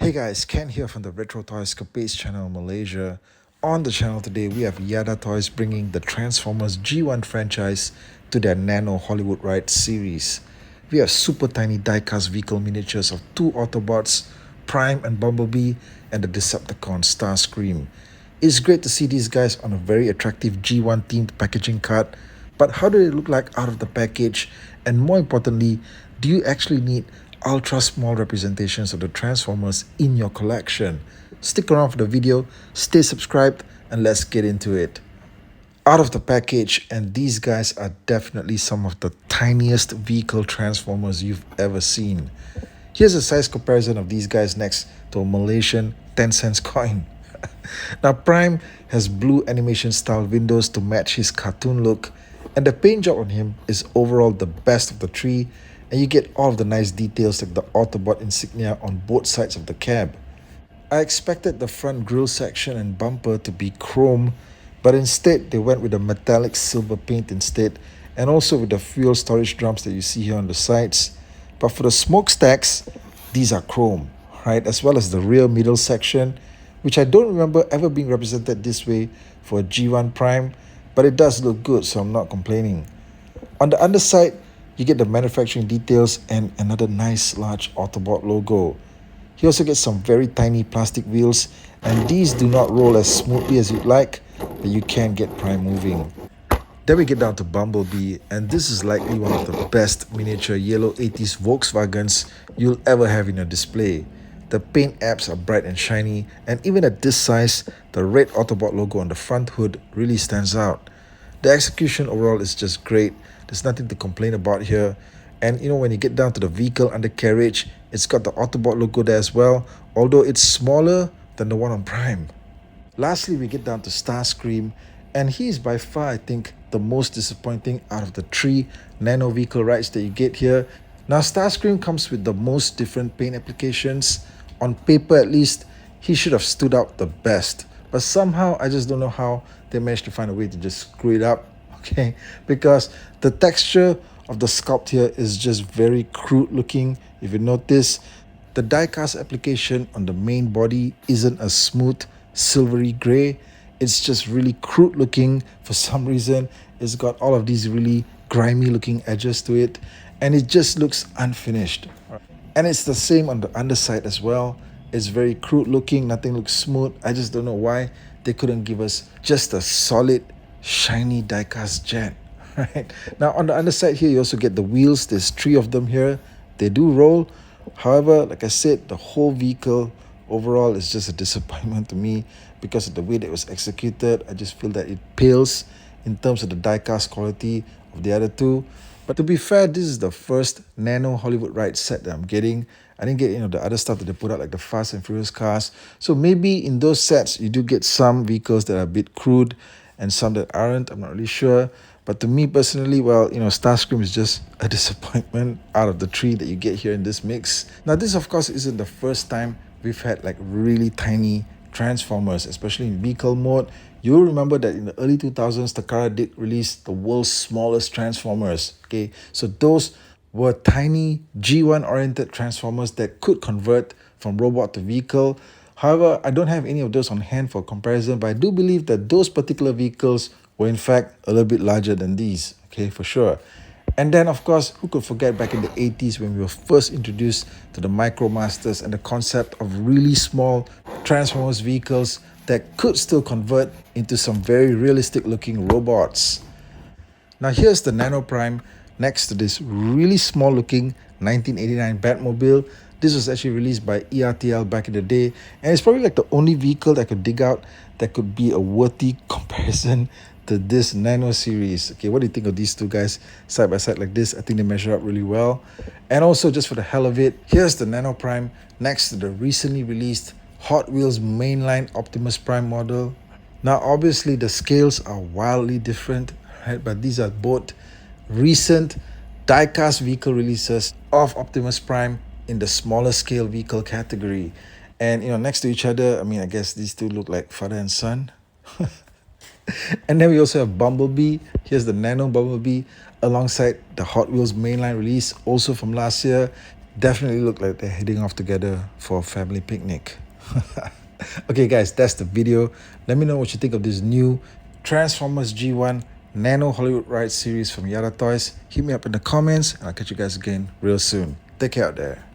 Hey guys, Ken here from the Retro Toys Escapades channel in Malaysia. On the channel today, we have Jada Toys bringing the Transformers G1 franchise to their Nano Hollywood Ride series. We have super tiny die-cast vehicle miniatures of two Autobots, Prime and Bumblebee, and the Decepticon Starscream. It's great to see these guys on a very attractive G1 themed packaging card, but how do they look like out of the package? And more importantly, do you actually need ultra small representations of the Transformers in your collection? Stick around for the video, stay subscribed, and let's get into it. Out of the package, and these guys are definitely some of the tiniest vehicle Transformers you've ever seen. Here's a size comparison of these guys next to a Malaysian 10 cents coin. Now Prime has blue animation style windows to match his cartoon look, and the paint job on him is overall the best of the three, and you get all of the nice details like the Autobot insignia on both sides of the cab. I expected the front grille section and bumper to be chrome, but instead they went with a metallic silver paint instead, and also with the fuel storage drums that you see here on the sides. But for the smokestacks, these are chrome, right? As well as the rear middle section, which I don't remember ever being represented this way for a G1 Prime, but it does look good, so I'm not complaining. On the underside, you get the manufacturing details and another nice large Autobot logo. You also get some very tiny plastic wheels, and these do not roll as smoothly as you'd like, but you can get Prime moving. Then we get down to Bumblebee, and this is likely one of the best miniature yellow 80s Volkswagens you'll ever have in your display. The paint apps are bright and shiny, and even at this size, the red Autobot logo on the front hood really stands out. The execution overall is just great. There's nothing to complain about here. And when you get down to the vehicle undercarriage, it's got the Autobot logo there as well, although it's smaller than the one on Prime. Lastly, we get down to Starscream, and he is by far, I think, the most disappointing out of the three Nano vehicle rides that you get here. Now, Starscream comes with the most different paint applications. On paper, at least, he should have stood out the best. But somehow, I just don't know how they managed to find a way to just screw it up, okay? Because the texture of the sculpt here is just very crude looking. If you notice, the die-cast application on the main body isn't a smooth, silvery gray. It's just really crude looking for some reason. It's got all of these really grimy looking edges to it, and it just looks unfinished. And it's the same on the underside as well. It's very crude looking, nothing looks smooth. I just don't know why they couldn't give us just a solid, shiny die-cast jet. Right? Now on the underside here, you also get the wheels. There's three of them here. They do roll. However, like I said, the whole vehicle overall is just a disappointment to me because of the way that it was executed. I just feel that it pales in terms of the die-cast quality of the other two. But to be fair, this is the first Nano Hollywood Ride set that I'm getting. I didn't get the other stuff that they put out, like the Fast and Furious cars. So maybe in those sets, you do get some vehicles that are a bit crude and some that aren't. I'm not really sure. But to me personally, well, Starscream is just a disappointment out of the three that you get here in this mix. Now, this, of course, isn't the first time we've had like really tiny Transformers, especially in vehicle mode. You'll remember that in the early 2000s, Takara did release the world's smallest Transformers. Okay, so those were tiny G1 oriented Transformers that could convert from robot to vehicle. However, I don't have any of those on hand for comparison, but I do believe that those particular vehicles were in fact a little bit larger than these, okay, for sure. And then, of course, who could forget back in the 80s when we were first introduced to the Micromasters and the concept of really small Transformers vehicles that could still convert into some very realistic looking robots. Now here's the Nano Prime next to this really small looking 1989 Batmobile. This was actually released by ERTL back in the day, and it's probably like the only vehicle that I could dig out that could be a worthy comparison to this Nano series. Okay, what do you think of these two guys side by side like this? I think they measure up really well. And also, just for the hell of it, here's the Nano Prime next to the recently released Hot Wheels mainline Optimus Prime model. Now obviously the scales are wildly different, right? But these are both recent die-cast vehicle releases of Optimus Prime in the smaller scale vehicle category. And next to each other, I mean, I guess these two look like father and son. And then we also have Bumblebee. Here's the Nano Bumblebee alongside the Hot Wheels mainline release, also from last year. Definitely look like they're heading off together for a family picnic. Okay, guys, that's the video. Let me know what you think of this new Transformers G1 Nano Hollywood Ride series from Yada Toys. Hit me up in the comments, and I'll catch you guys again real soon. Take care out there.